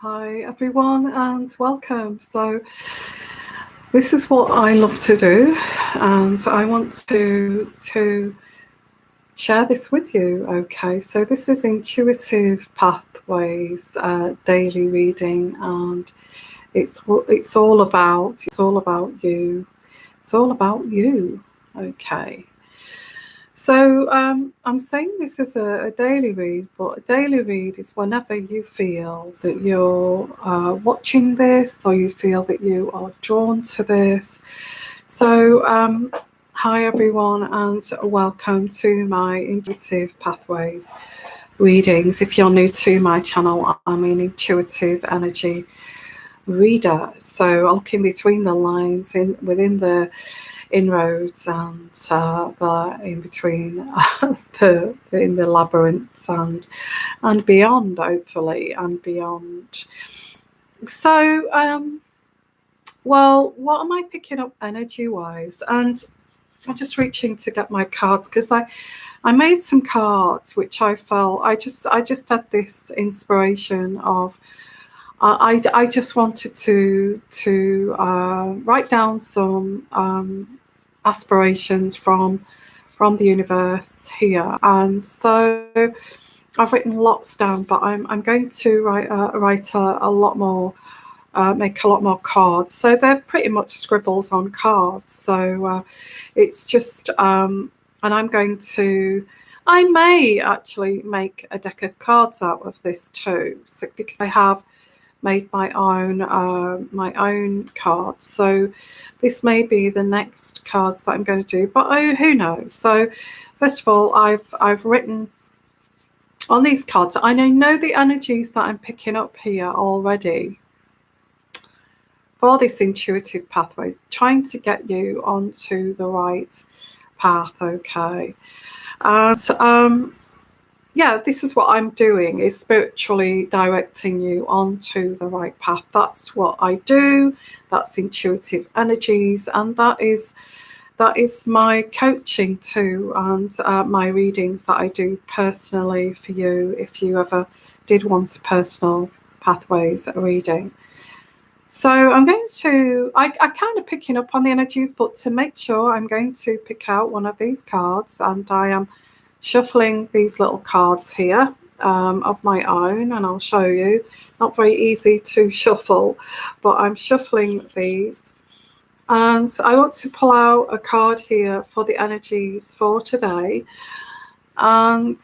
Hi everyone and welcome. So this is what I love to do and I want to share this with you. Okay, so this is Intuitive Pathways daily reading, and it's all about you. It's all about you. Okay. So I'm saying this is a daily read, but a daily read is whenever you feel that you're watching this or you feel that you are drawn to this. So hi everyone and welcome to my Intuitive Pathways readings. If you're new to my channel, I'm an intuitive energy reader. So I'll look in between the lines within the inroads and in between in the labyrinth and beyond, hopefully, and beyond. So well, what am I picking up energy wise? And I'm just reaching to get my cards because I made some cards which I felt I just had this inspiration of I just wanted to write down some aspirations from the universe here, and so I've written lots down, but I'm going to write a lot more, make a lot more cards. So they're pretty much scribbles on cards. So it's just and I'm going to. I may actually make a deck of cards out of this too, so, because I have made my own cards. So this may be the next cards that I'm going to do, but who knows? So first of all, I've written on these cards. I know the energies that I'm picking up here already for this intuitive pathways, trying to get you onto the right path. Okay, and yeah, this is what I'm doing, is spiritually directing you onto the right path. That's what I do. That's intuitive energies, and that is my coaching too, and my readings that I do personally for you if you ever did want a personal pathways reading. So I'm going to, I kind of picking up on the energies, but to make sure, I'm going to pick out one of these cards, and I am shuffling these little cards here of my own, and I'll show you. Not very easy to shuffle, but I'm shuffling these, and I want to pull out a card here for the energies for today. And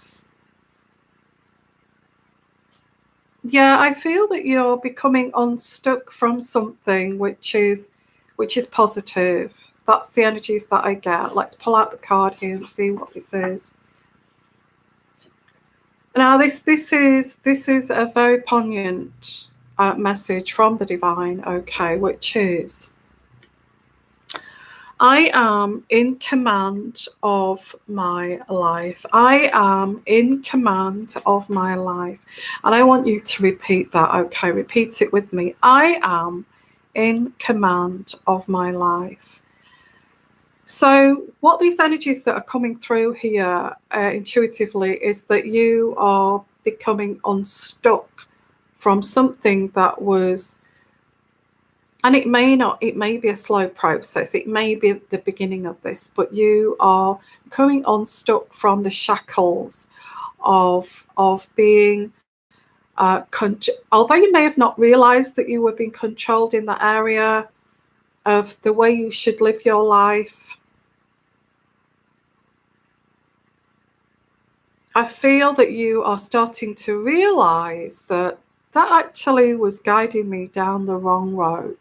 yeah, I feel that you're becoming unstuck from something which is positive. That's the energies that I get. Let's pull out the card here and see what this is. Now, this is a very poignant message from the divine, okay, which is, I am in command of my life. I am in command of my life. And I want you to repeat that, okay? Repeat it with me. I am in command of my life. So what these energies that are coming through here intuitively is that you are becoming unstuck from something that was, and it may be a slow process, it may be the beginning of this, but you are becoming unstuck from the shackles of being although you may have not realized that you were being controlled in that area of the way you should live your life. I feel that you are starting to realize that actually was guiding me down the wrong road.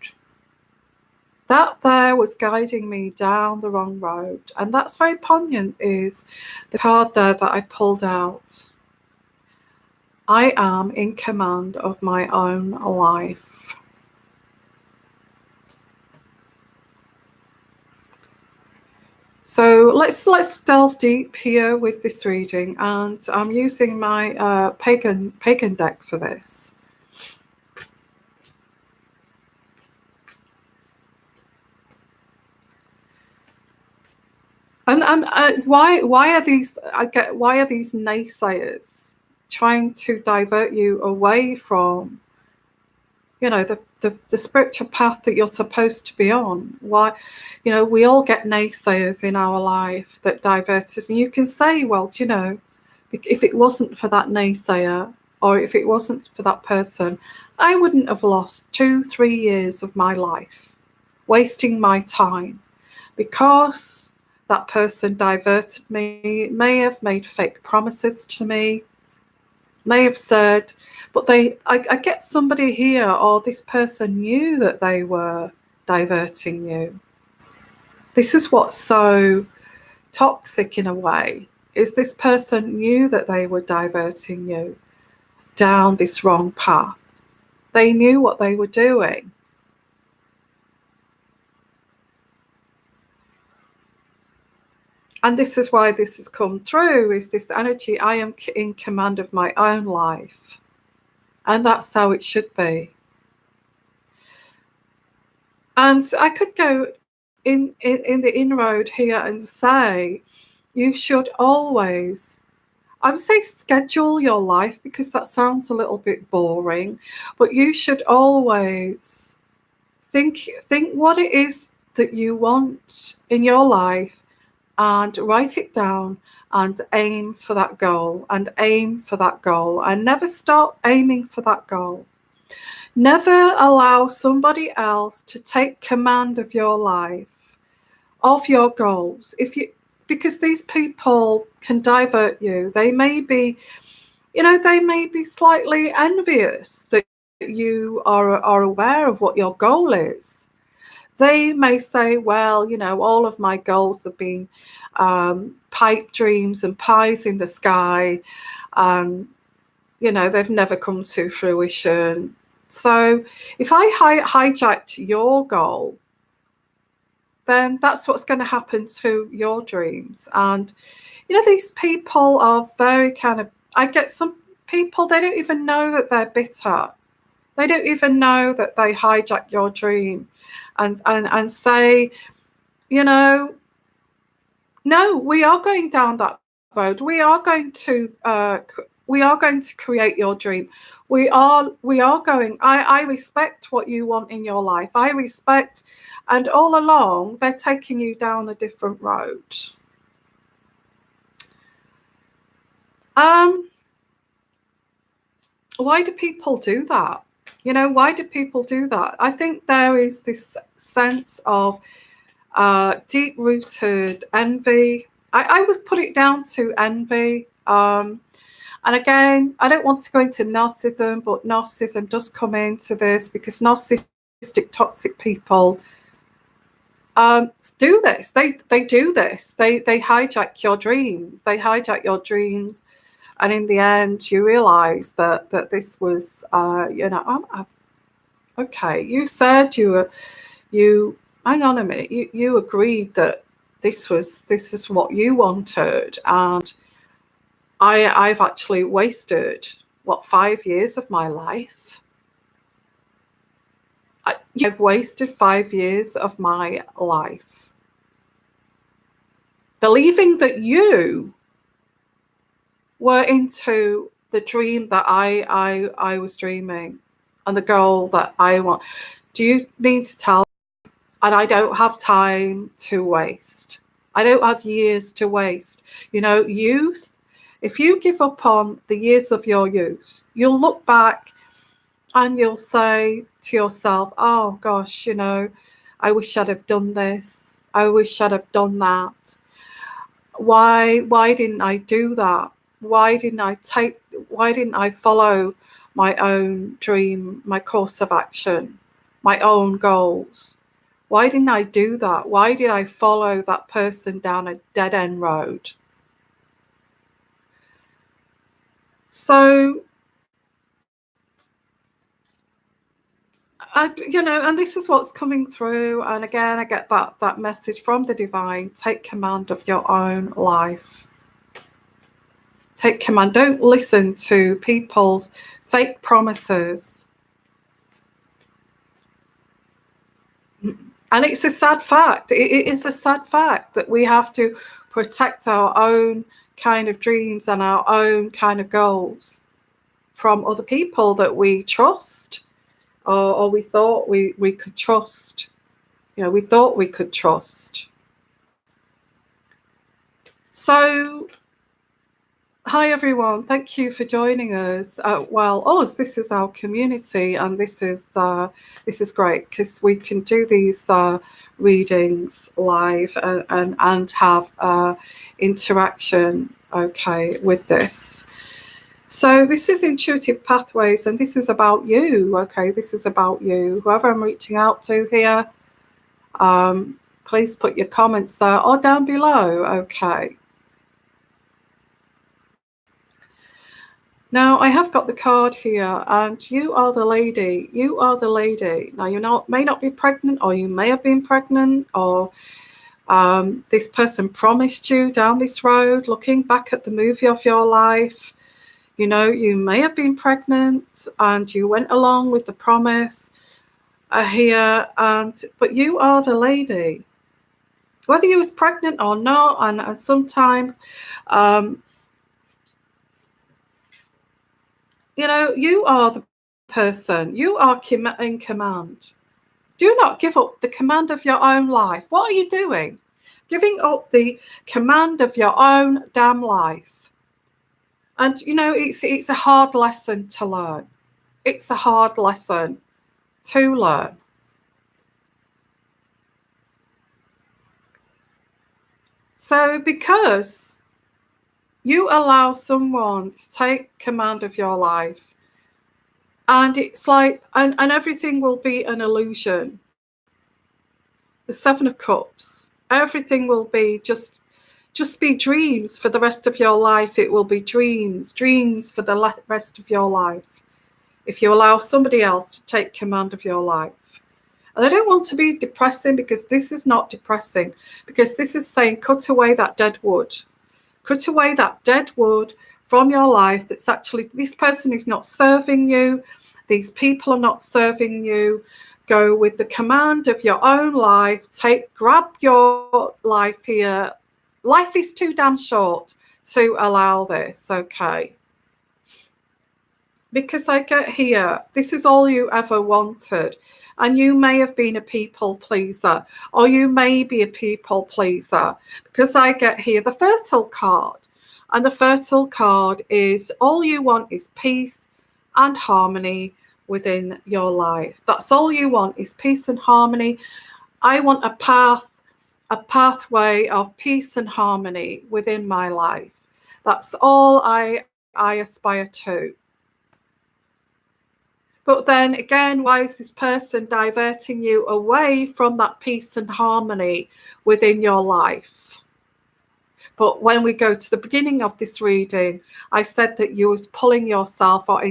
That there was guiding me down the wrong road. And that's very poignant, is the card there that I pulled out. I am in command of my own life. So let's delve deep here with this reading, and I'm using my pagan deck for this. And why are these naysayers trying to divert you away from the spiritual path that you're supposed to be on. Why, we all get naysayers in our life that divert us. And you can say, well, if it wasn't for that naysayer, or if it wasn't for that person, I wouldn't have lost 2-3 years of my life wasting my time, because that person diverted me, may have made fake promises to me, may have said, but I get somebody here, or this person knew that they were diverting you. This is what's so toxic in a way, is this person knew that they were diverting you down this wrong path. They knew what they were doing. And this is why this has come through, is this energy, I am in command of my own life. And that's how it should be. And I could go in the inroad here and say, you should always, I would say schedule your life, because that sounds a little bit boring, but you should always think what it is that you want in your life, and write it down, and aim for that goal, and aim for that goal, and never stop aiming for that goal. Never allow somebody else to take command of your life, of your goals. Because these people can divert you. They may be, they may be slightly envious that you are aware of what your goal is. They may say, well, all of my goals have been pipe dreams and pies in the sky. They've never come to fruition. So if I hijacked your goal, then that's what's going to happen to your dreams. And, these people are very I get some people, they don't even know that they're bitter. They don't even know that they hijack your dream and say, no, we are going down that road. We are going to create your dream. We are going. I respect what you want in your life. I respect, and all along they're taking you down a different road. Why do people do that? Why do people do that? I think there is this sense of deep-rooted envy. I would put it down to envy. And again, I don't want to go into narcissism, but narcissism does come into this, because narcissistic, toxic people do this. They do this. They hijack your dreams. They hijack your dreams, and in the end, you realise that this was, okay. You said you. Hang on a minute. You agreed that this is what you wanted, and I've actually wasted 5 years of my life. I've wasted 5 years of my life believing that you were into the dream that I was dreaming, and the goal that I want. Do you mean to tell me? And I don't have time to waste. I don't have years to waste. Youth, if you give up on the years of your youth, you'll look back and you'll say to yourself, oh gosh, I wish I'd have done this. I wish I'd have done that. Why didn't I do that? Why didn't I follow my own dream, my course of action, my own goals? Why didn't I do that? Why did I follow that person down a dead-end road? So, and this is what's coming through. And again, I get that message from the divine. Take command of your own life. Take command. Don't listen to people's fake promises. And it's a sad fact. It is a sad fact that we have to protect our own kind of dreams and our own kind of goals from other people that we trust, or we thought we could trust. We thought we could trust. So, hi everyone, thank you for joining us. This is our community, and this is great because we can do these readings live and have interaction, okay, with this. So this is Intuitive Pathways, and this is about you, okay? This is about you. Whoever I'm reaching out to here, please put your comments there or down below, okay? Now, I have got the card here, and you are the lady. You are the lady. Now, may not be pregnant, or you may have been pregnant, or this person promised you down this road, looking back at the movie of your life. You may have been pregnant, and you went along with the promise here, but you are the lady. Whether you was pregnant or not, and sometimes... you are the person. You are in command. Do not give up the command of your own life. What are you doing? Giving up the command of your own damn life. And, it's a hard lesson to learn. It's a hard lesson to learn. So because you allow someone to take command of your life, and it's like, and everything will be an illusion. The Seven of Cups, everything will be just be dreams for the rest of your life. It will be dreams for the rest of your life if you allow somebody else to take command of your life. And I don't want to be depressing, because this is not depressing, because this is saying cut away that dead wood. Cut away that dead wood from your life. That's actually, this person is not serving you. These people are not serving you. Go with the command of your own life. Grab your life here. Life is too damn short to allow this, okay? Because I get here, this is all you ever wanted. And you may have been a people pleaser, or you may be a people pleaser, because I get here the Fertile card. And the Fertile card is all you want is peace and harmony within your life. That's all you want is peace and harmony. I want a pathway of peace and harmony within my life. That's all I aspire to. But then again, why is this person diverting you away from that peace and harmony within your life? But when we go to the beginning of this reading, I said that you was pulling yourself or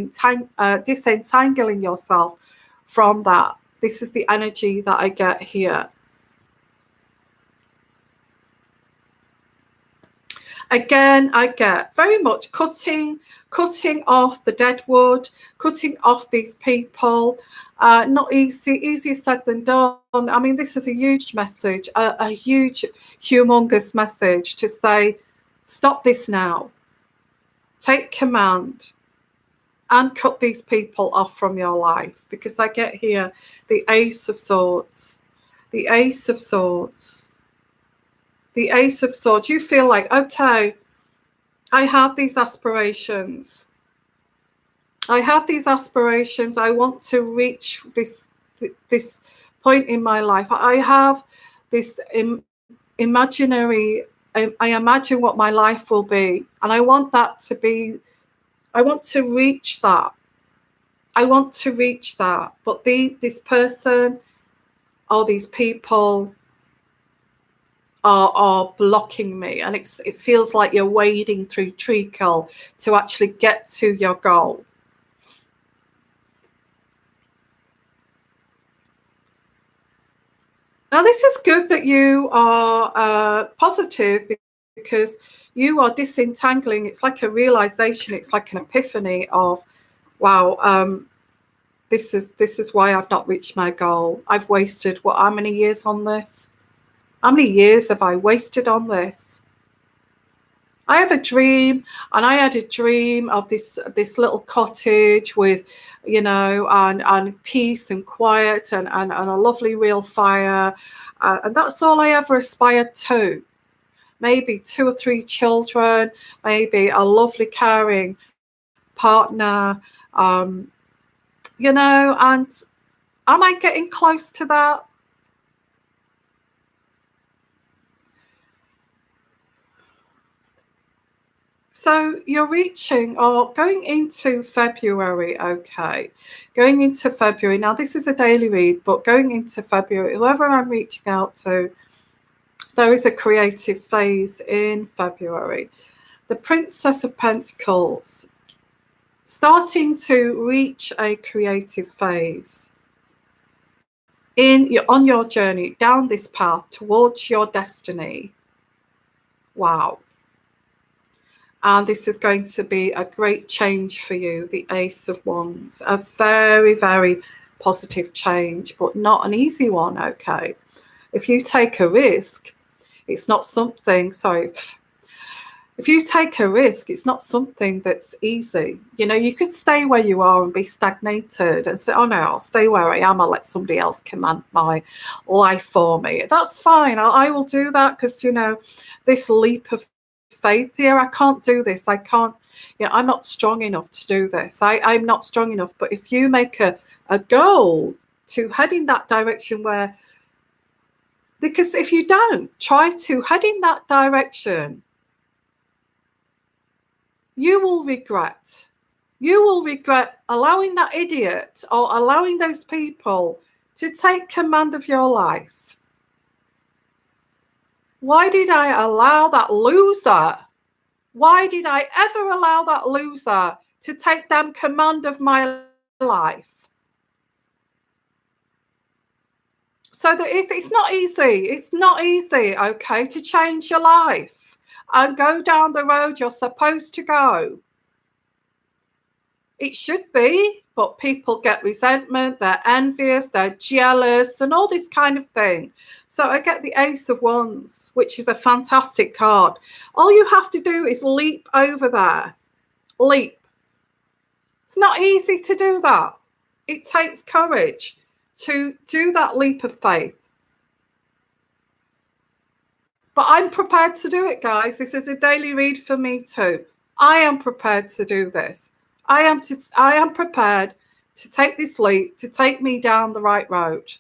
disentangling yourself from that. This is the energy that I get here. Again, I get very much cutting off the dead wood, cutting off these people. Not easier said than done. I mean, this is a huge message, a huge, humongous message to say, stop this now. Take command and cut these people off from your life. Because I get here the Ace of Swords, the Ace of Swords. The Ace of Swords, you feel like, okay, I have these aspirations. I have these aspirations. I want to reach this point in my life. I have this imaginary, I imagine what my life will be. And I want that to be, I want to reach that. I want to reach that. But this person or these people are blocking me, and it feels like you're wading through treacle to actually get to your goal. Now, this is good that you are positive, because you are disentangling. It's like a realization. It's like an epiphany of, wow, this is why I've not reached my goal. I've wasted how many years on this? How many years have I wasted on this? I have a dream, and I had a dream of this little cottage with, and peace and quiet and a lovely real fire, and that's all I ever aspired to. Maybe 2 or 3 children, maybe a lovely caring partner, and am I getting close to that? So you're reaching or going into February, okay. Going into February. Now, this is a daily read, but going into February, whoever I'm reaching out to, there is a creative phase in February. The Princess of Pentacles, starting to reach a creative phase on your journey down this path towards your destiny. Wow. And this is going to be a great change for you, the Ace of Wands. A very, very positive change, but not an easy one, okay? If you take a risk, it's not something, if you take a risk, it's not something that's easy. You could stay where you are and be stagnated and say, oh no, I'll stay where I am. I'll let somebody else command my life for me. That's fine. I will do that because, this leap of faith here, I can't do this. I can't, I'm not strong enough to do this. I'm not strong enough. But if you make a goal to head in that direction because if you don't try to head in that direction, you will regret. You will regret allowing that idiot or allowing those people to take command of your life. Why did I allow that loser? Why did I ever allow that loser to take damn command of my life? So that it's not easy. It's not easy, okay, to change your life and go down the road you're supposed to go. It should be, but people get resentment, they're envious, they're jealous, and all this kind of thing. So I get the Ace of Wands, which is a fantastic card. All you have to do is leap over there. Leap. It's not easy to do that. It takes courage to do that leap of faith. But I'm prepared to do it, guys. This is a daily read for me too. I am prepared to do this. I am prepared to take this leap, to take me down the right road.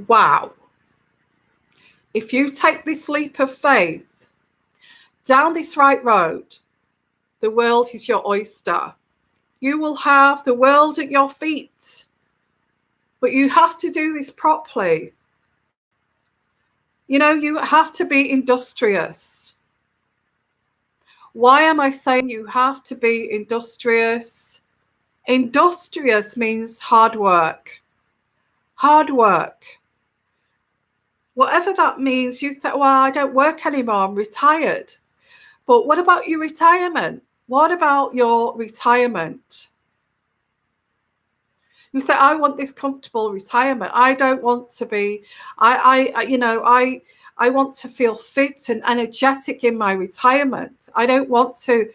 Wow. If you take this leap of faith down this right road, the world is your oyster. You will have the world at your feet. But you have to do this properly. You have to be industrious. Why am I saying you have to be industrious? Industrious means hard work. Hard work. Whatever that means, you think, well, I don't work anymore, I'm retired. But what about your retirement? What about your retirement? You say, I want this comfortable retirement. I don't want to be, I want to feel fit and energetic in my retirement. I don't want to.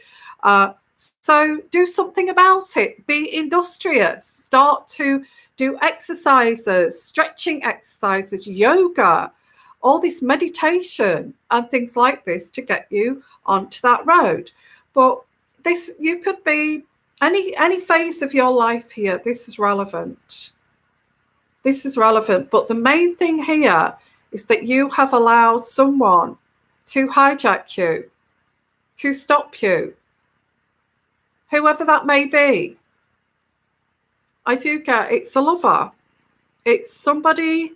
So do something about it. Be industrious. Start to do exercises, stretching exercises, yoga, all this meditation and things like this to get you onto that road. But this, you could be any phase of your life here. This is relevant. This is relevant. But the main thing here is that you have allowed someone to hijack you, to stop you, whoever that may be. I do get it's a lover. It's somebody,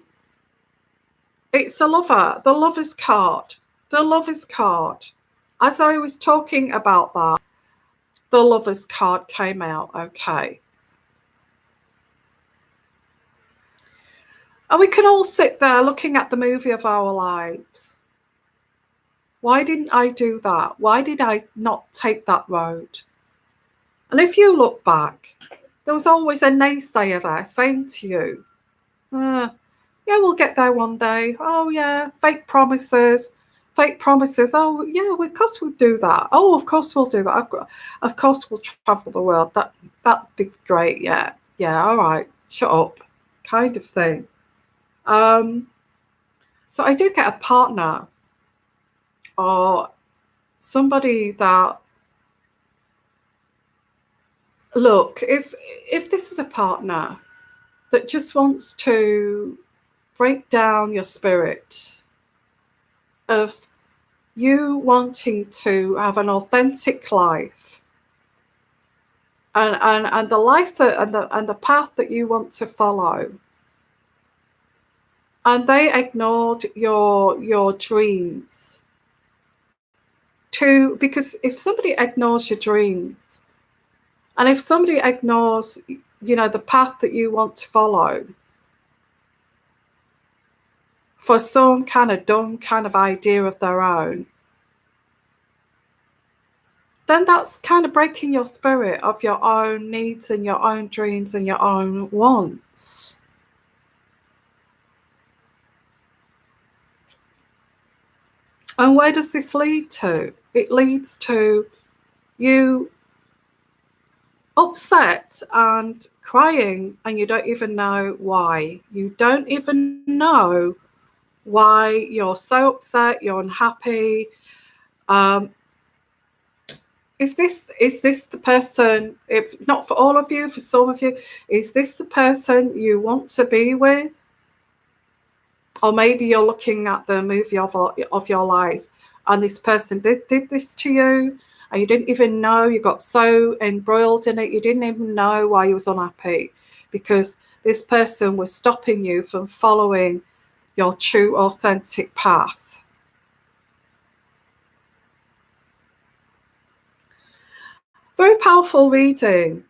it's a lover. The Lover's card. The Lover's card. As I was talking about that, the Lover's card came out, okay. And we can all sit there looking at the movie of our lives. Why didn't I do that? Why did I not take that road? And if you look back, there was always a naysayer there saying to you, yeah, we'll get there one day. Oh yeah, fake promises. Fake promises. Oh yeah, of course we'll do that. Oh, of course we'll do that. Of course we'll travel the world. That'd be great. Yeah, yeah. All right, shut up, kind of thing. So I do get a partner or somebody that, look, if this is a partner that just wants to break down your spirit of you wanting to have an authentic life and the life that and the path that you want to follow, and they ignored your dreams to, because if somebody ignores your dreams and if somebody ignores the path that you want to follow for some kind of dumb kind of idea of their own, then that's kind of breaking your spirit of your own needs and your own dreams and your own wants. And where does this lead to? It leads to you upset and crying, and you don't even know why. You don't even know why you're so upset, you're unhappy. Is this the person, if not for all of you, for some of you, is this the person you want to be with? Or maybe you're looking at the movie of your life and this person did this to you and you didn't even know, you got so embroiled in it, you didn't even know why you was unhappy, because this person was stopping you from following your true authentic path. Very powerful reading,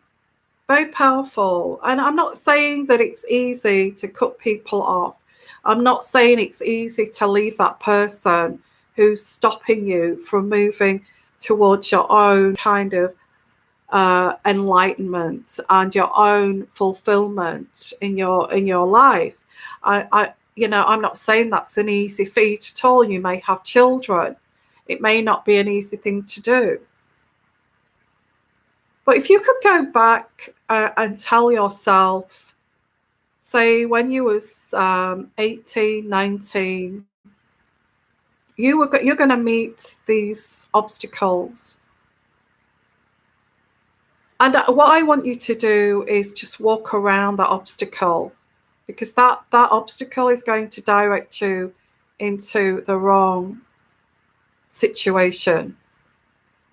very powerful. And I'm not saying that it's easy to cut people off. I'm not saying it's easy to leave that person who's stopping you from moving towards your own kind of enlightenment and your own fulfillment in your life. I'm not saying that's an easy feat at all. You may have children. It may not be an easy thing to do. But if you could go back and tell yourself, say when you was 18, 19, you're going to meet these obstacles. And what I want you to do is just walk around that obstacle, because that obstacle is going to direct you into the wrong situation.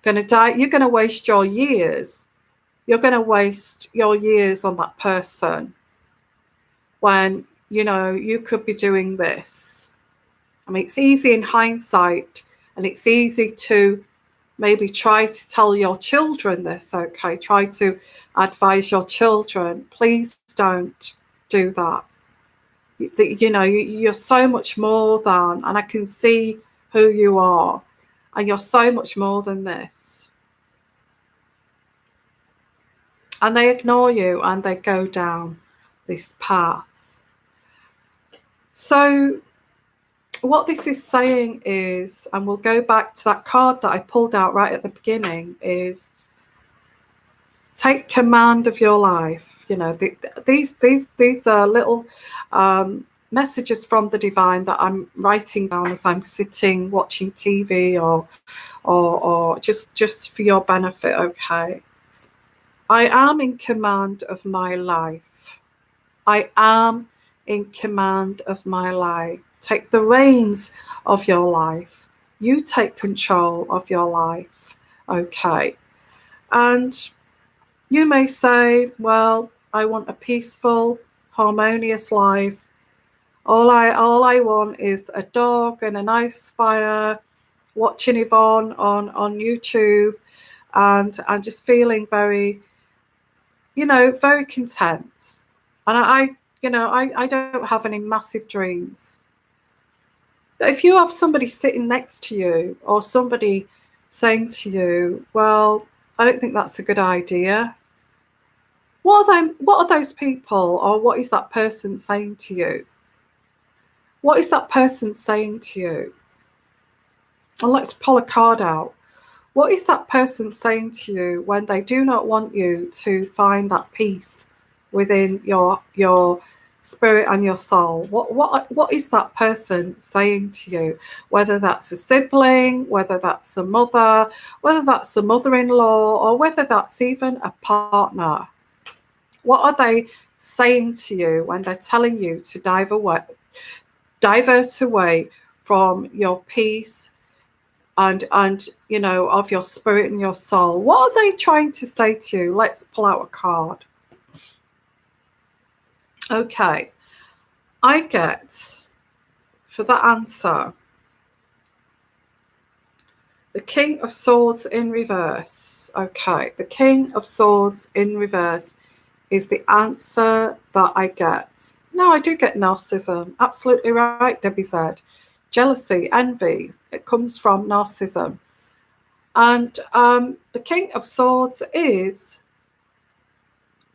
You're going to waste your years. You're going to waste your years on that person when, you could be doing this. I mean, it's easy in hindsight, and it's easy to maybe try to tell your children this, okay? Try to advise your children, please don't do that. You're so much more than, and I can see who you are, and you're so much more than this. And they ignore you and they go down this path. So what this is saying is, and we'll go back to that card that I pulled out right at the beginning, is take command of your life. These are little messages from the divine that I'm writing down as I'm sitting watching TV or just for your benefit, okay? I am in command of my life. I am in command of my life. Take the reins of your life. You take control of your life, okay? And you may say, well, I want a peaceful, harmonious life. All I want is a dog and a nice fire, watching Yvonne on YouTube, and just feeling very, very content. And I don't have any massive dreams. If you have somebody sitting next to you or somebody saying to you, well, I don't think that's a good idea. What are those people, or what is that person saying to you? What is that person saying to you? And let's pull a card out. What is that person saying to you when they do not want you to find that peace within your spirit and your soul? What is that person saying to you? Whether that's a sibling, whether that's a mother, whether that's a mother-in-law, or whether that's even a partner. What are they saying to you when they're telling you to divert away from your peace and you know, of your spirit and your soul? What are they trying to say to you? Let's pull out a card. Okay, I get for that answer the King of Swords in reverse. Okay, the King of Swords in reverse is the answer that I get. No, I do get narcissism. Absolutely right, Debbie said. Jealousy, envy, it comes from narcissism. And the King of Swords is,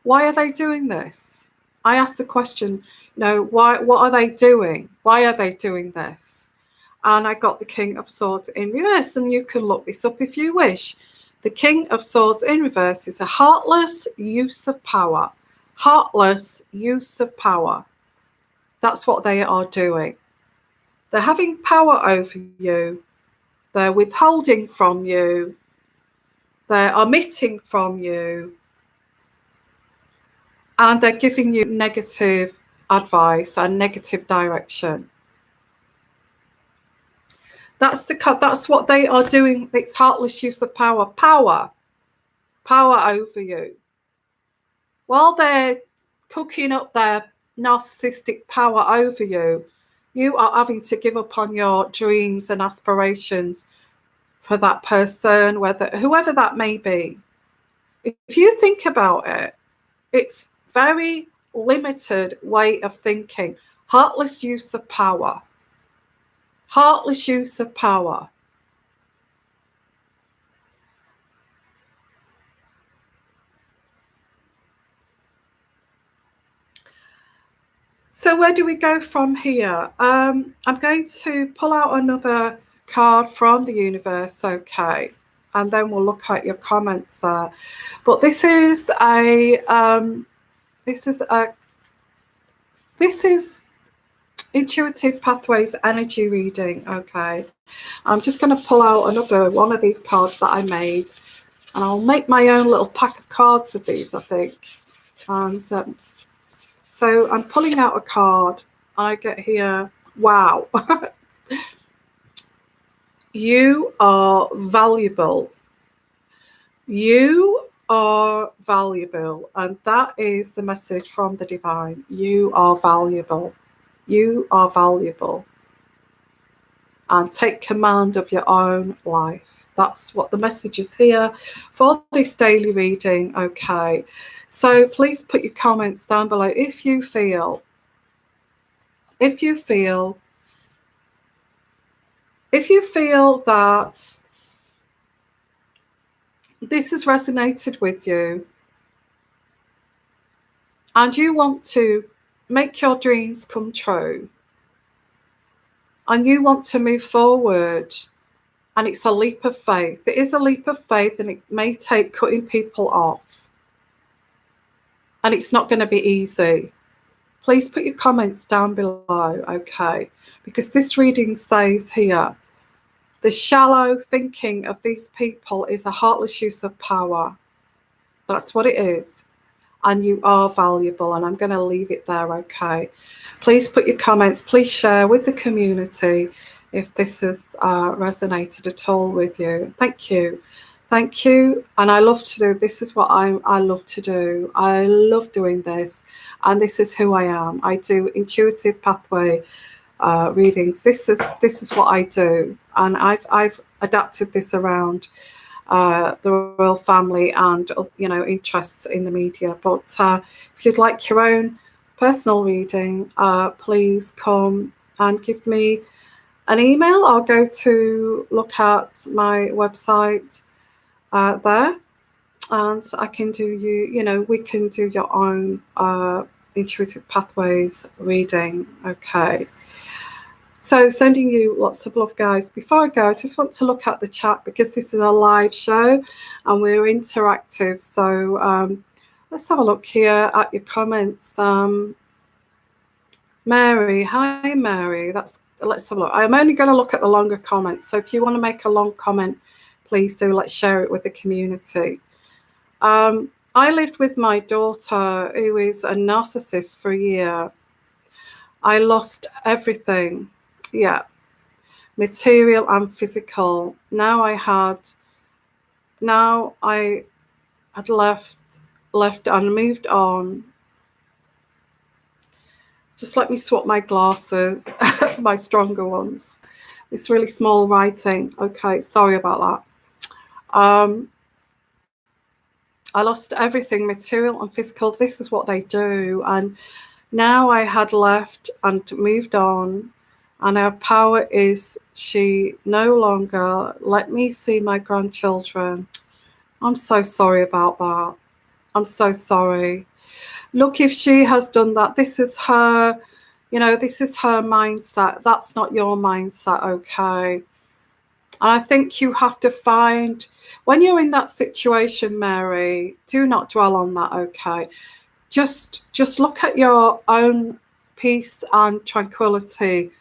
why are they doing this? I asked the question, you know, why? What are they doing? Why are they doing this? And I got the King of Swords in reverse, and you can look this up if you wish. The King of Swords in reverse is a heartless use of power. Heartless use of power. That's what they are doing. They're having power over you. They're withholding from you. They're omitting from you. And they're giving you negative advice and negative direction. That's what they are doing. It's heartless use of power. Power over you. While they're cooking up their narcissistic power over you, you are having to give up on your dreams and aspirations for that person, whoever that may be. If you think about it, it's very limited way of thinking. Heartless use of power. Heartless use of power. So where do we go from here? I'm going to pull out another card from the universe, okay, and then we'll look at your comments there. But this is Intuitive Pathways energy reading, okay. I'm just going to pull out another one of these cards that I made, and I'll make my own little pack of cards of these, I think. And so I'm pulling out a card, and I get here, wow. You are valuable. You are valuable. And that is the message from the divine. You are valuable. You are valuable. And take command of your own life. That's what the message is here for this daily reading. Okay. So please put your comments down below if you feel that this has resonated with you and you want to make your dreams come true and you want to move forward, and it's a leap of faith. It is a leap of faith, and it may take cutting people off, and it's not going to be easy. Please put your comments down below, okay? Because this reading says here, the shallow thinking of these people is a heartless use of power. That's what it is. And you are valuable, and I'm going to leave it there, okay? Please put your comments, please share with the community if this has resonated at all with you. Thank you. Thank you. And I love to do, this is what I love to do. I love doing this, and this is who I am. I do intuitive pathway readings. This is what I do, and I've adapted this around the royal family and interests in the media. But if you'd like your own personal reading, please come and give me an email. I'll go to look at my website there, and I can do we can do your own intuitive pathways reading, okay. So sending you lots of love, guys. Before I go, I just want to look at the chat because this is a live show and we're interactive. So let's have a look here at your comments. Mary, hi Mary. Let's have a look. I'm only going to look at the longer comments. So if you want to make a long comment, please do. Let's share it with the community. I lived with my daughter, who is a narcissist, for a year. I lost everything. Yeah. Material and physical. Now I had left and moved on. Just let me swap my glasses, my stronger ones. It's really small writing. Okay, sorry about that. I lost everything, material and physical. This is what they do. And now I had left and moved on. And her power is she no longer let me see my grandchildren. I'm so sorry about that. I'm so sorry. Look, if she has done that, this is her, this is her mindset. That's not your mindset, okay? And I think you have to find, when you're in that situation, Mary, do not dwell on that, okay? Just look at your own peace and tranquility.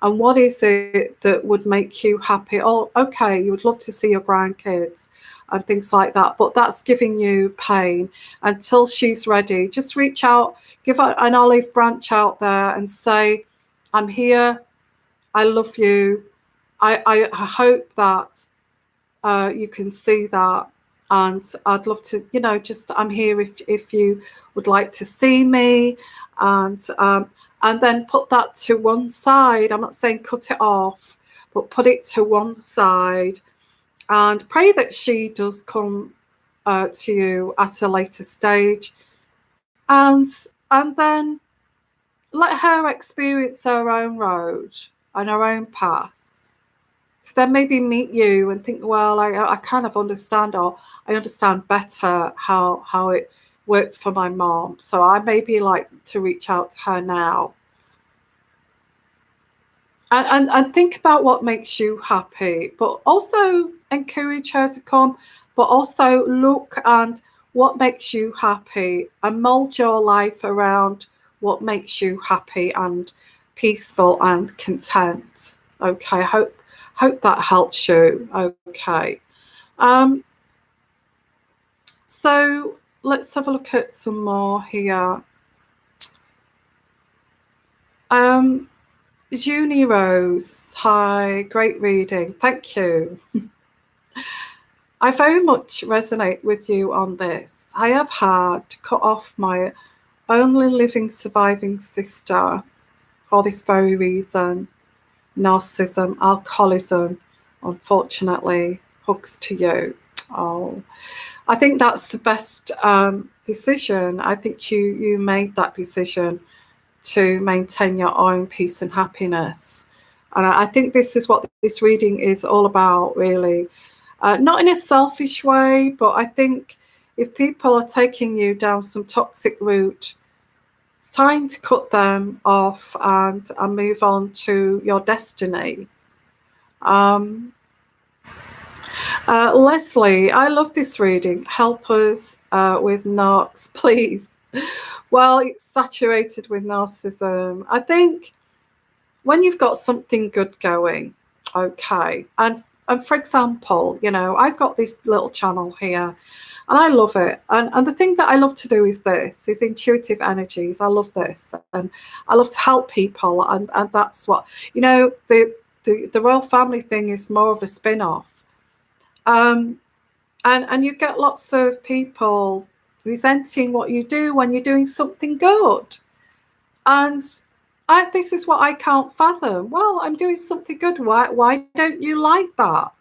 And what is it that would make you happy? Oh, okay, you would love to see your grandkids and things like that, but that's giving you pain. Until she's ready, just reach out, give her an olive branch out there and say, I'm here, I love you. I hope that you can see that. And I'd love to, I'm here if you would like to see me. And then put that to one side. I'm not saying cut it off, but put it to one side and pray that she does come to you at a later stage. And then let her experience her own road and her own path. So then maybe meet you and think, well, I kind of understand, or I understand better how it worked for my mom. So I maybe like to reach out to her now. And think about what makes you happy, but also encourage her to come, but also look at what makes you happy and mold your life around what makes you happy and peaceful and content. Okay, hope that helps you. Okay. So let's have a look at some more here. Junie Rose, hi, great reading, thank you. I very much resonate with you on this. I have had to cut off my only living surviving sister for this very reason. Narcissism, alcoholism, unfortunately, hugs to you. Oh, I think that's the best decision. I think you made that decision to maintain your own peace and happiness. And I think this is what this reading is all about, really. Not in a selfish way, but I think if people are taking you down some toxic route, it's time to cut them off and move on to your destiny. Leslie, I love this reading. Help us with narcs, please. Well, it's saturated with narcissism. I think when you've got something good going, okay, and for example, I've got this little channel here and I love it. And the thing that I love to do is intuitive energies. I love this. And I love to help people. And that's what, the royal family thing is more of a spin-off. And you get lots of people resenting what you do when you're doing something good. And this is what I can't fathom. Well, I'm doing something good. Why don't you like that?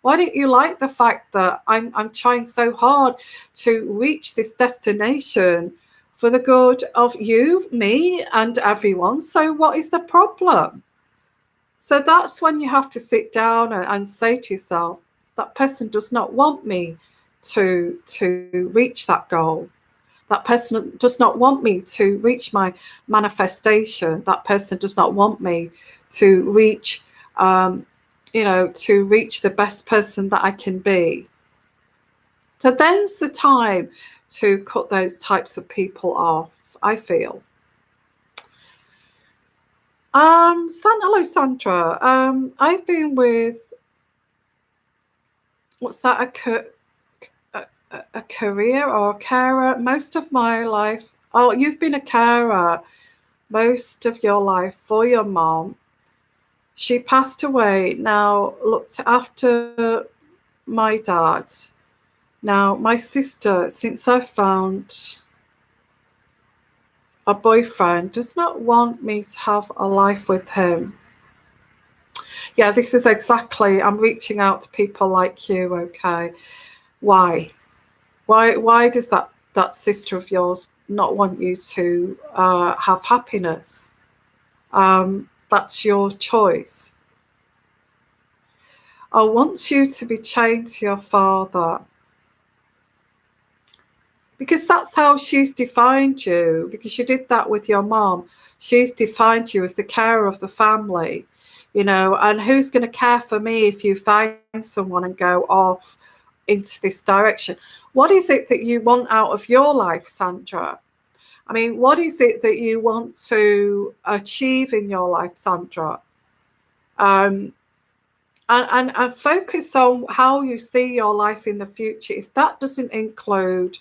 Why don't you like the fact that I'm trying so hard to reach this destination for the good of you, me, and everyone? So what is the problem? So that's when you have to sit down and say to yourself, that person does not want me to reach that goal. That person does not want me to reach my manifestation. That person does not want me to reach, to reach the best person that I can be. So then's the time to cut those types of people off, I feel. Hello, Sandra. I've been with, what's that, a career or a carer most of my life. Oh, you've been a carer most of your life for your mom. She passed away. Now looked after my dad. Now my sister, since I found a boyfriend, does not want me to have a life with him. Yeah, this is exactly, I'm reaching out to people like you, okay? Why does that sister of yours not want you to have happiness? That's your choice. I want you to be chained to your father, because that's how she's defined you, because you did that with your mom. She's defined you as the carer of the family, and who's going to care for me if you find someone and go off into this direction? What is it that you want out of your life, Sandra? I mean, what is it that you want to achieve in your life, Sandra? And focus on how you see your life in the future. If that doesn't include,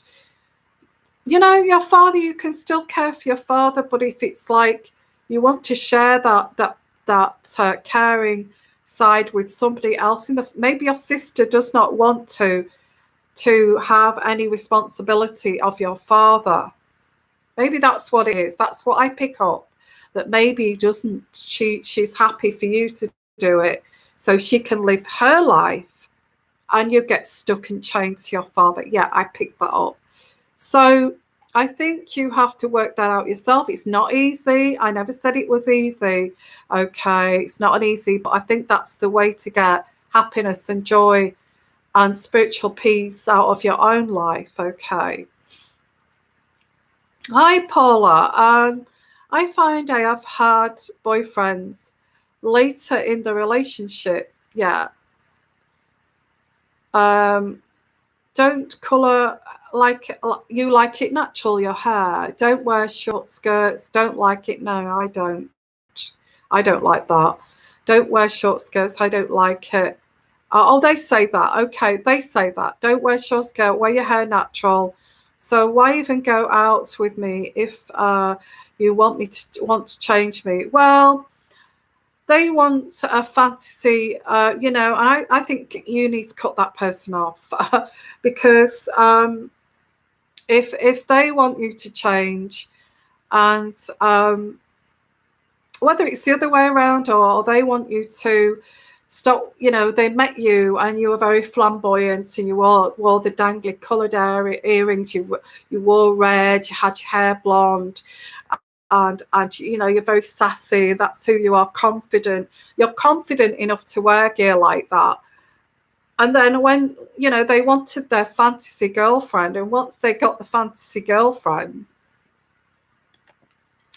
your father, you can still care for your father, but if it's like you want to share that caring side with somebody else, maybe your sister does not want to have any responsibility of your father. Maybe that's what it is. That's what I pick up. That maybe she's happy for you to do it so she can live her life and you get stuck and chained to your father. Yeah, I picked that up. So I think you have to work that out yourself. It's not easy. I never said it was easy. Okay, it's not an easy, but I think that's the way to get happiness and joy and spiritual peace out of your own life. Okay. Hi, Paula. I find I have had boyfriends later in the relationship. Yeah. Don't colour like you like it natural, your hair. Don't wear short skirts. Don't like it. No, I don't. I don't like that. Don't wear short skirts. I don't like it. Oh, they say that. Okay, they say that. Don't wear short skirt. Wear your hair natural. So why even go out with me if you want to change me? Well, they want a fantasy, and I think you need to cut that person off because if they want you to change, and whether it's the other way around or they want you to stop, they met you and you were very flamboyant and you wore the dangly coloured earrings, you wore red, you had your hair blonde, and you're very sassy, that's who you are, confident. You're confident enough to wear gear like that. And then when, they wanted their fantasy girlfriend, and once they got the fantasy girlfriend,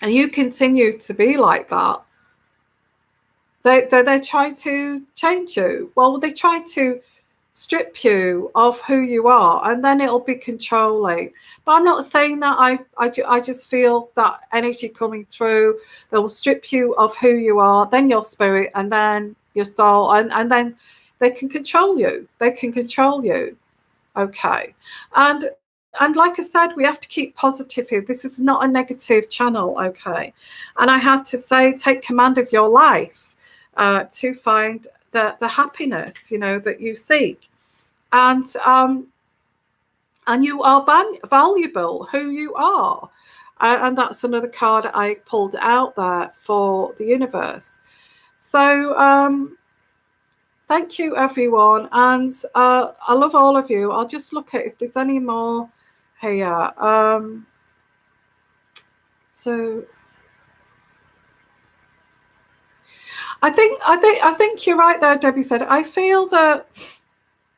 and you continue to be like that, they try to change you. Well, they try to strip you of who you are, and then it'll be controlling. But I'm not saying that. I just feel that energy coming through. They will strip you of who you are, then your spirit, and then your soul, and then they can control you. They can control you. Okay. And like I said, we have to keep positive here. This is not a negative channel, okay? And I had to say, take command of your life to find the happiness, that you seek. And you are valuable, who you are. And that's another card I pulled out there for the universe. So thank you, everyone. And I love all of you. I'll just look at if there's any more here. So I think you're right there, Debbie said. I feel that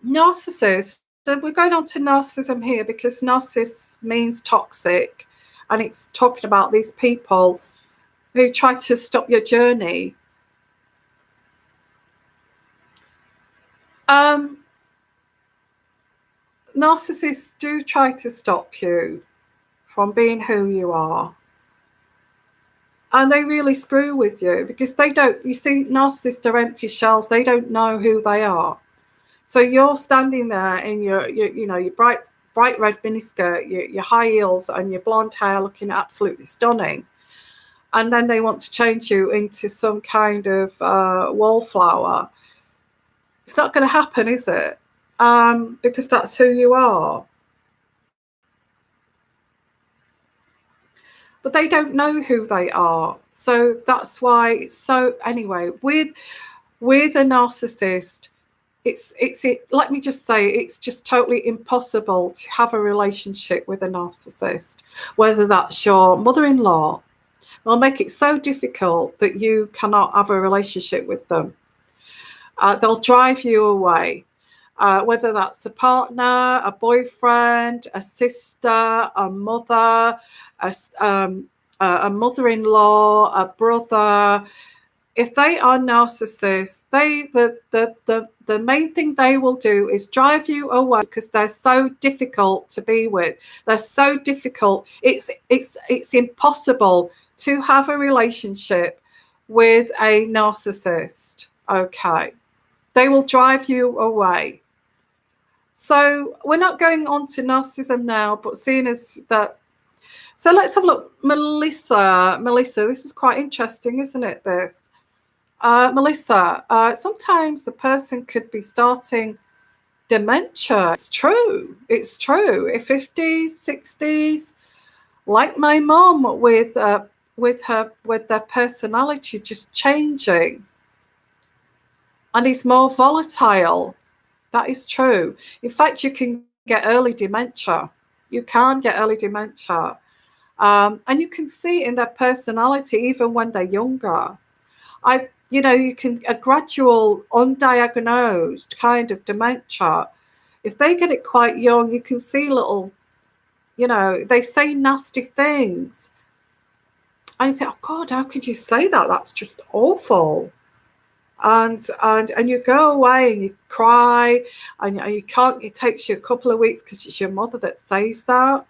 narcissist, we're going on to narcissism here because narcissist means toxic, and it's talking about these people who try to stop your journey. Narcissists do try to stop you from being who you are. And they really screw with you because they don't, you see, narcissists are empty shells. They don't know who they are. So you're standing there in your bright red miniskirt, your high heels and your blonde hair looking absolutely stunning. And then they want to change you into some kind of wallflower. It's not going to happen, is it? Because that's who you are. But they don't know who they are. So that's why it's so, anyway, with a narcissist, let me just say, it's just totally impossible to have a relationship with a narcissist, whether that's your mother-in-law. They'll make it so difficult that you cannot have a relationship with them. They'll drive you away, whether that's a partner, a boyfriend, a sister, a mother, a mother-in-law, a brother. If they are narcissists, the main thing they will do is drive you away because they're so difficult to be with. They're so difficult. It's impossible to have a relationship with a narcissist. Okay. They will drive you away. So we're not going on to narcissism now, but seeing as that. So let's have a look. Melissa, this is quite interesting, isn't it, this? Melissa, sometimes the person could be starting dementia. It's true. If 50s, 60s, like my mom with their personality just changing, and it's more volatile. That is true. In fact, you can get early dementia. You can get early dementia. And you can see it in their personality even when they're younger. You can a gradual, undiagnosed kind of dementia. If they get it quite young, you can see little, they say nasty things. And you think, oh God, how could you say that? That's just awful. And you go away and you cry, and you can't. It takes you a couple of weeks because it's your mother that says that,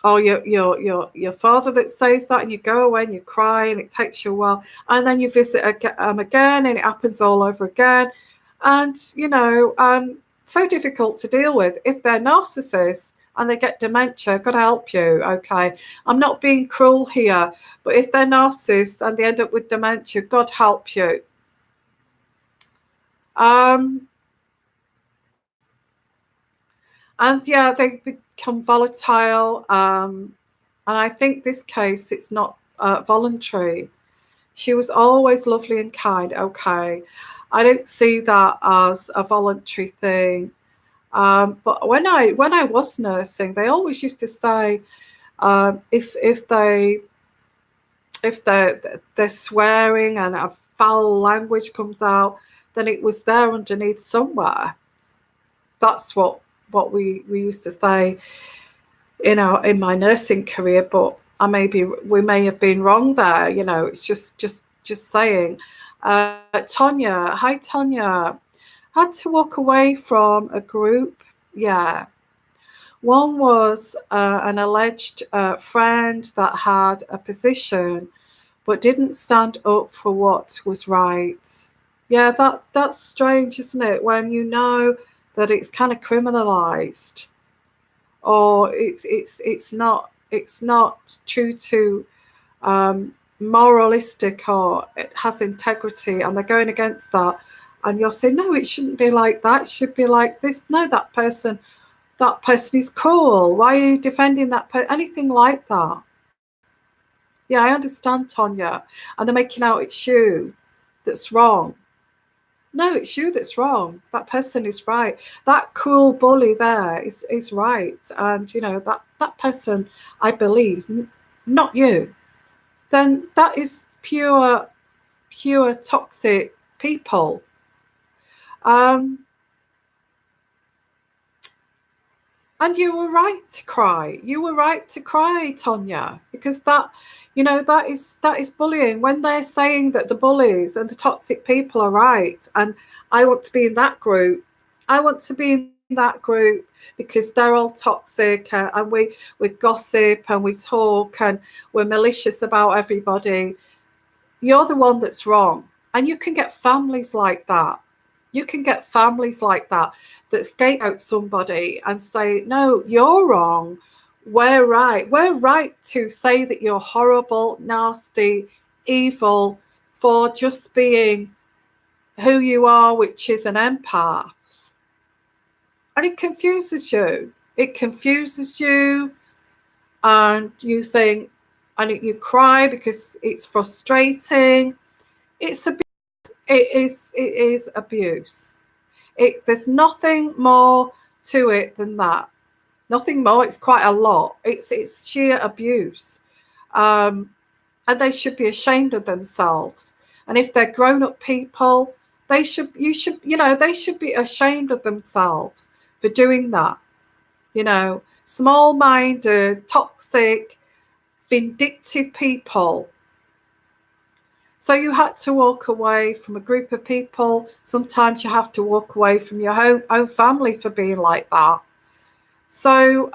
or your father that says that, and you go away and you cry, and it takes you a while, and then you visit again, and it happens all over again, and so difficult to deal with. If they're narcissists and they get dementia, God help you. Okay, I'm not being cruel here, but if they're narcissists and they end up with dementia, God help you. And yeah, they become volatile. And I think this case, it's not voluntary. She was always lovely and kind. Okay, I don't see that as a voluntary thing. But when I was nursing, they always used to say, if they're swearing and a foul language comes out, then it was there underneath somewhere. That's what we used to say, in my nursing career. But we may have been wrong there. It's just saying. Tonya, hi Tonya. Had to walk away from a group. Yeah. One was an alleged friend that had a position but didn't stand up for what was right. Yeah, that's strange, isn't it? When you know that it's kind of criminalized, or it's not true to moralistic, or it has integrity, and they're going against that, and you're saying, no, it shouldn't be like that. It should be like this. No, that person is cruel. Why are you defending that person? Anything like that. Yeah, I understand, Tonya. And they're making out it's you that's wrong. No, it's you that's wrong. That person is right. That cruel bully there is right. And, that person, I believe, not you. Then that is pure toxic people. And you were right to cry. You were right to cry, Tonya, because that, that is bullying. When they're saying that the bullies and the toxic people are right, and I want to be in that group, I want to be in that group because they're all toxic, and we gossip and we talk and we're malicious about everybody. You're the one that's wrong. And you can get families like that. You can get families like that that scapegoat somebody and say, no, you're wrong. We're right. We're right to say that you're horrible, nasty, evil for just being who you are, which is an empath. And it confuses you. It confuses you. And you think, and you cry because it's frustrating. It's a it is abuse. There's nothing more to it than that. Nothing more. It's quite a lot. It's sheer abuse, and they should be ashamed of themselves. And if they're grown-up people, they should be ashamed of themselves for doing that. Small-minded, toxic, vindictive people. So you had to walk away from a group of people. Sometimes you have to walk away from your own family for being like that. So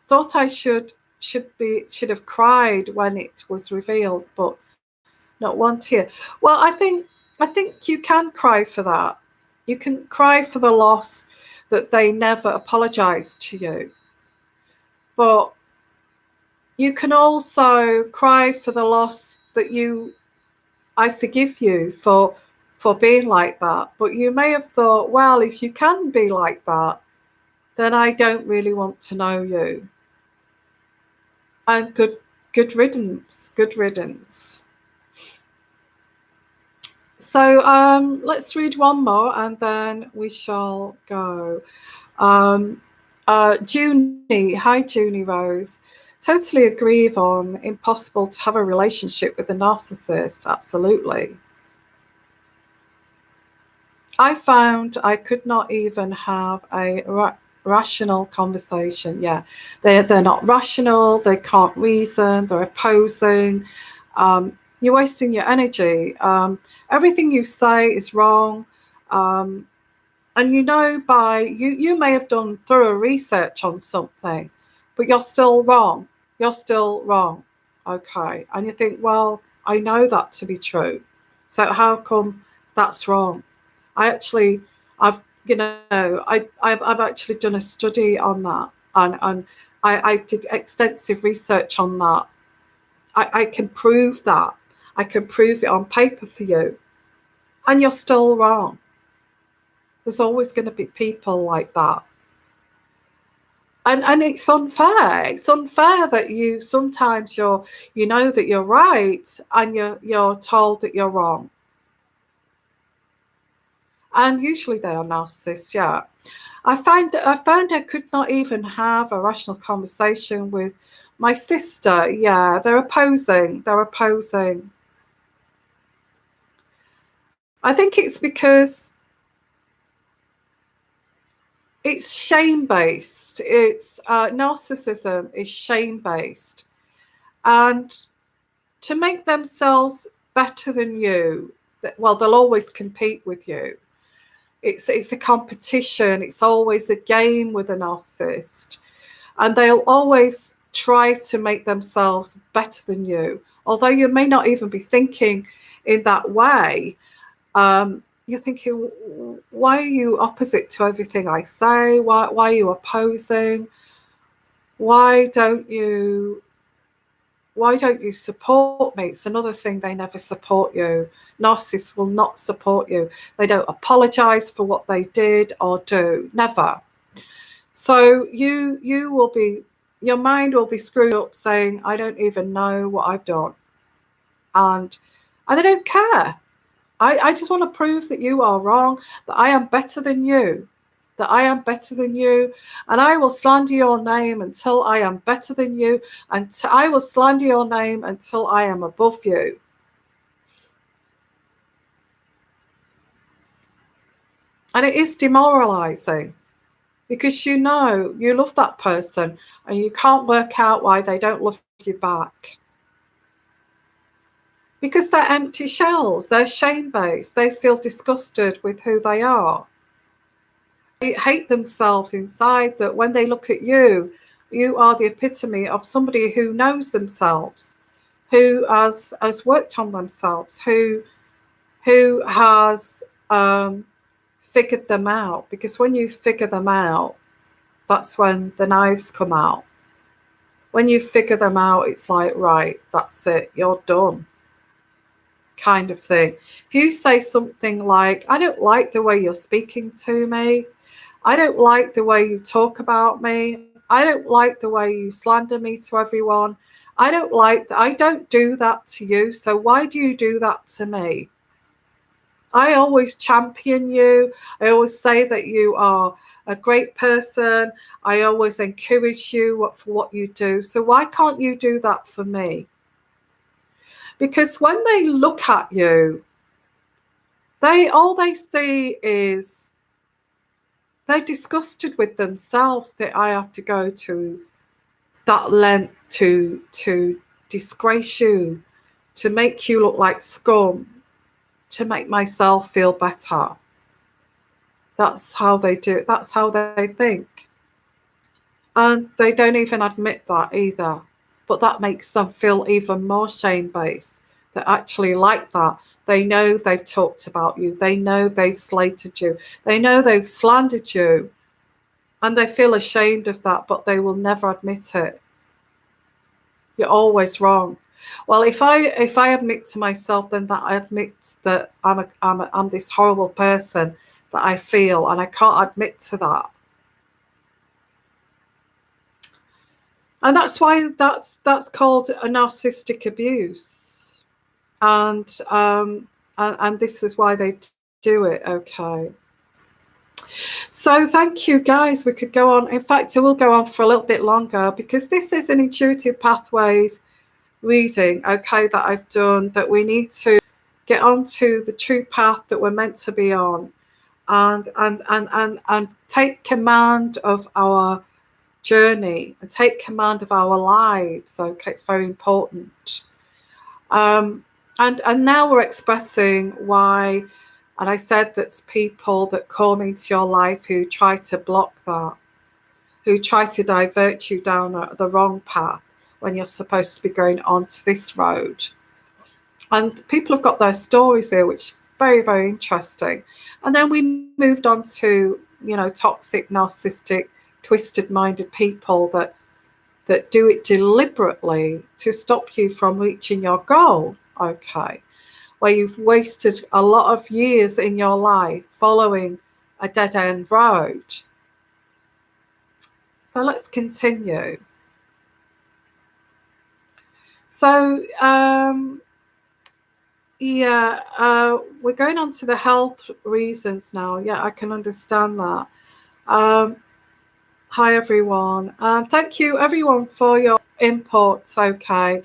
thought I should have cried when it was revealed, but not once here. Well, I think you can cry for that. You can cry for the loss that they never apologized to you. But you can also cry for the loss that I forgive you for being like that. But you may have thought, well, if you can be like that, then I don't really want to know you. And good riddance, good riddance. So let's read one more and then we shall go. Junie, hi Junie Rose. Totally agree, Yvonne. Impossible to have a relationship with a narcissist. Absolutely. I found I could not even have a rational conversation. Yeah, they're not rational. They can't reason. They're opposing. You're wasting your energy. Everything you say is wrong. And you may have done thorough research on something, but you're still wrong. You're still wrong. Okay. And you think, well, I know that to be true. So how come that's wrong? I've actually done a study on that, and I did extensive research on that. I can prove that. I can prove it on paper for you. And you're still wrong. There's always going to be people like that. And it's unfair. It's unfair that sometimes you know that you're right and you're told that you're wrong. And usually they are narcissists, yeah. I found I could not even have a rational conversation with my sister. Yeah, they're opposing. They're opposing. I think it's because it's shame-based. It's narcissism is shame-based. And to make themselves better than you, well, they'll always compete with you. It's a competition. It's always a game with a narcissist. And they'll always try to make themselves better than you. Although you may not even be thinking in that way, you're thinking, why are you opposite to everything I say? Why are you opposing? Why don't you support me? It's another thing, they never support you. Narcissists will not support you. They don't apologize for what they did or do. Never. So your mind will be screwed up saying, I don't even know what I've done. And they don't care. I just want to prove that you are wrong, that I am better than you, and I will slander your name until I am better than you, and I will slander your name until I am above you. And it is demoralizing. because you know you love that person and you can't work out why they don't love you back. Because they're empty shells, they're shame-based, they feel disgusted with who they are. They hate themselves inside, that when they look at you, you are the epitome of somebody who knows themselves, who has worked on themselves, who has figured them out. Because when you figure them out, that's when the knives come out. When you figure them out, it's like, right, that's it, you're done, kind of thing. If you say something like, I don't like the way you're speaking to me, I don't like the way you talk about me, I don't like the way you slander me to everyone, I don't do that to you, so why do you do that to me? I always champion you. I always say that you are a great person. I always encourage you for what you do. So why can't you do that for me? Because when they look at you, all they see is they're disgusted with themselves, that I have to go to that length to disgrace you, to make you look like scum, to make myself feel better. That's how they do it. That's how they think. And they don't even admit that either. But that makes them feel even more shame-based. They're actually like that. They know they've talked about you. They know they've slated you. They know they've slandered you. And they feel ashamed of that, but they will never admit it. You're always wrong. Well, if I admit to myself, then that I admit that I'm this horrible person that I feel, and I can't admit to that. And that's why that's called a narcissistic abuse. And this is why they do it. Okay. So thank you, guys. We could go on. In fact, I will go on for a little bit longer, because this is an intuitive pathways reading, okay, that I've done, that we need to get onto the true path that we're meant to be on, and take command of our journey and take command of our lives. Okay, it's very important. And now we're expressing why. And I said that's people that come into your life who try to block that, who try to divert you down the wrong path when you're supposed to be going onto this road. And people have got their stories there, which is very, very interesting. And then we moved on to, toxic, narcissistic, twisted-minded people that do it deliberately to stop you from reaching your goal, okay, where you've wasted a lot of years in your life following a dead-end road. So let's continue. So, we're going on to the health reasons now. Yeah, I can understand that. Hi, everyone. Thank you, everyone, for your input. Okay.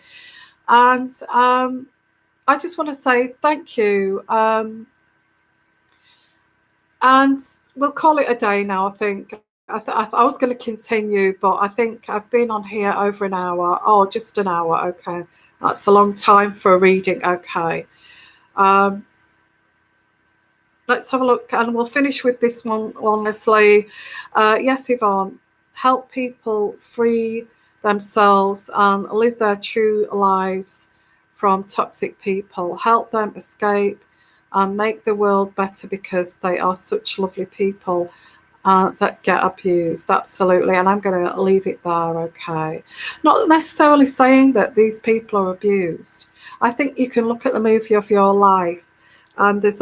And I just want to say thank you. And we'll call it a day now, I think. I was going to continue, but I think I've been on here over an hour. Oh, just an hour. Okay. That's a long time for a reading. Okay. Let's have a look, and we'll finish with this one, honestly. Yes, Yvonne, help people free themselves and live their true lives from toxic people. Help them escape and make the world better, because they are such lovely people that get abused. Absolutely. And I'm going to leave it there. Okay. Not necessarily saying that these people are abused. I think you can look at the movie of your life, and there's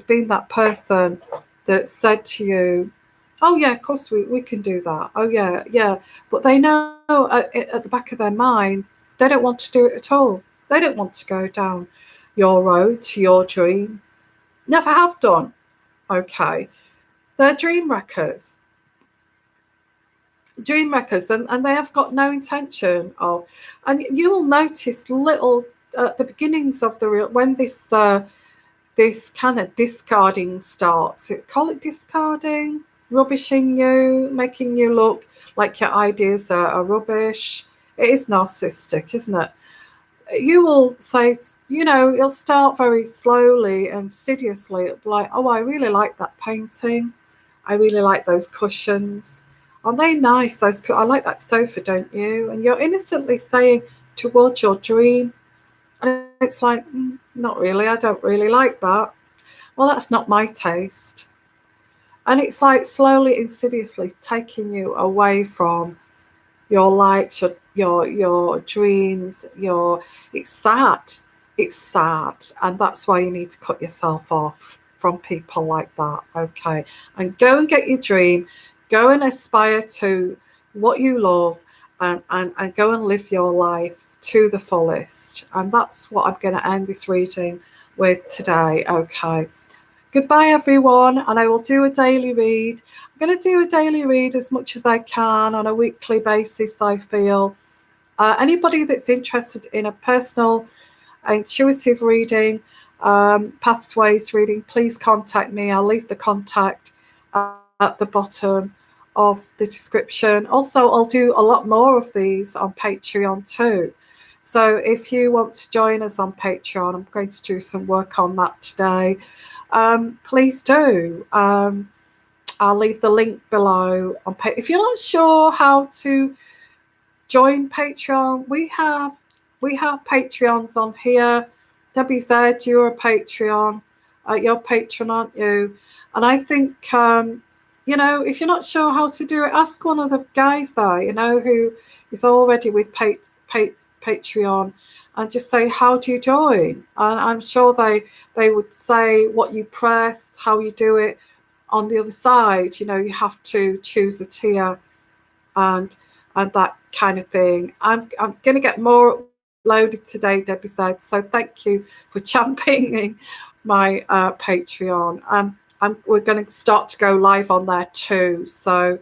been that person that said to you, oh yeah, of course we can do that. Oh yeah. But they know at the back of their mind, they don't want to do it at all. They don't want to go down your road to your dream. Never have done. Okay. They're dream wreckers. And they have got no intention of. And you will notice little the beginnings of when this kind of discarding starts. Call it discarding. rubbishing you, making you look like your ideas are rubbish. It is narcissistic, isn't it? You will say, it'll start very slowly and insidiously. It'll be like, oh, I really like that painting. I really like those cushions. Aren't they nice? I like that sofa, don't you? And you're innocently saying towards your dream. And it's like, not really. I don't really like that. Well, that's not my taste. And it's like slowly, insidiously taking you away from your lights, your dreams, it's sad. It's sad. And that's why you need to cut yourself off from people like that. Okay. And go and get your dream. Go and aspire to what you love and go and live your life to the fullest. And that's what I'm going to end this reading with today. Okay. Goodbye, everyone, and I will do a daily read. I'm going to do a daily read as much as I can on a weekly basis, I feel. Anybody that's interested in a personal, intuitive reading, pathways reading, please contact me. I'll leave the contact at the bottom of the description. Also, I'll do a lot more of these on Patreon too. So if you want to join us on Patreon, I'm going to do some work on that today. Please do. I'll leave the link below. If you're not sure how to join Patreon, we have Patreons on here. Debbie said you're a Patreon. You're a patron, aren't you? And I think, if you're not sure how to do it, ask one of the guys there, who is already with Patreon, and just say, how do you join? And I'm sure they would say what you press, how you do it. On the other side, you have to choose the tier and that kind of thing. I'm going to get more uploaded today, Debbie said. So thank you for championing my Patreon. We're going to start to go live on there too. So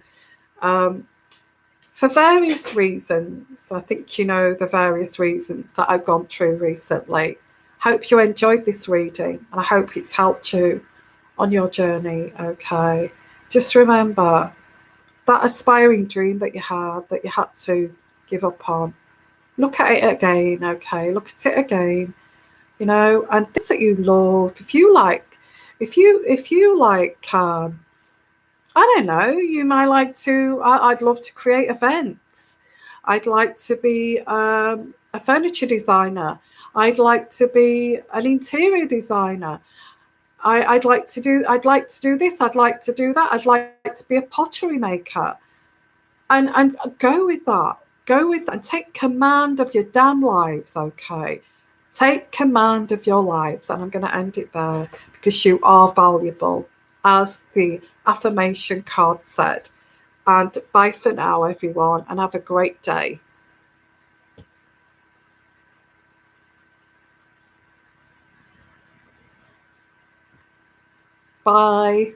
for various reasons, I think the various reasons that I've gone through recently. Hope you enjoyed this reading, and I hope it's helped you on your journey. Okay, just remember that aspiring dream that you had to give up on. Look at it again. Okay, look at it again. And things that you love. If you like, I don't know, you might like to. I'd love to create events. I'd like to be a furniture designer. I'd like to be an interior designer. I'd like to do this. I'd like to do that. I'd like to be a pottery maker. And go with that. Go with that and take command of your damn lives, okay? Take command of your lives. And I'm going to end it there because you are valuable, as the affirmation card said. And bye for now, everyone, and have a great day. Bye.